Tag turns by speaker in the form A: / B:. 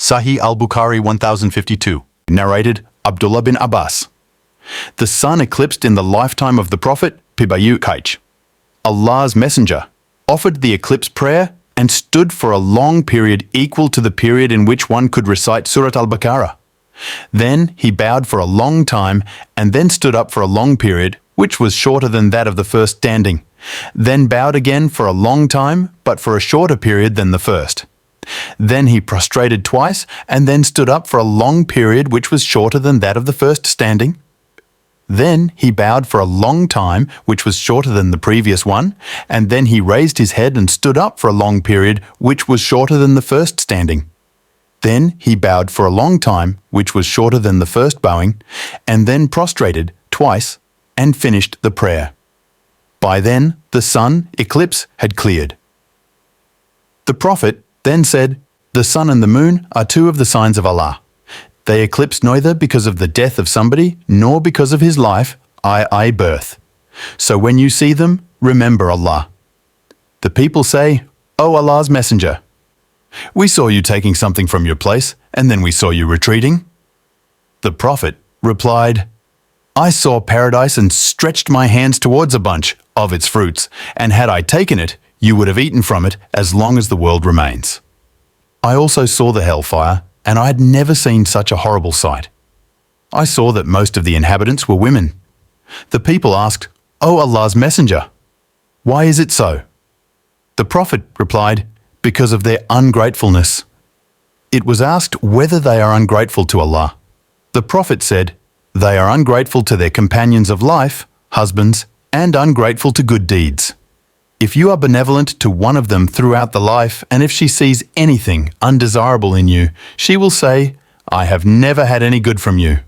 A: Sahih Bukhari 1052. Narrated Abdullah bin Abbas. The sun eclipsed in the lifetime of the Prophet, Pibayu Kaich. Allah's Messenger offered the eclipse prayer and stood for a long period equal to the period in which one could recite Surat al-Baqarah. Then he bowed for a long time and then stood up for a long period, which was shorter than that of the first standing. Then bowed again for a long time, but for a shorter period than the first. Then he prostrated twice and then stood up for a long period which was shorter than that of the first standing. Then he bowed for a long time, which was shorter than the previous one, and then he raised his head and stood up for a long period which was shorter than the first standing. Then he bowed for a long time, which was shorter than the first bowing, and then prostrated twice and finished the prayer. By then the sun, eclipse, had cleared. The Prophet then said, "The sun and the moon are two of the signs of Allah. They eclipse neither because of the death of somebody nor because of his life, i.e. birth. So when you see them, remember Allah." The people say, "O Allah's Messenger, we saw you taking something from your place, and then we saw you retreating." The Prophet replied, "I saw paradise and stretched my hands towards a bunch of its fruits, and had I taken it, you would have eaten from it as long as the world remains. I also saw the hellfire, and I had never seen such a horrible sight. I saw that most of the inhabitants were women. The people asked, 'O Allah's Messenger, why is it so?' The Prophet replied, 'Because of their ungratefulness.' It was asked whether they are ungrateful to Allah. The Prophet said, 'They are ungrateful to their companions of life, husbands, and ungrateful to good deeds. If you are benevolent to one of them throughout the life, and if she sees anything undesirable in you, she will say, 'I have never had any good from you.'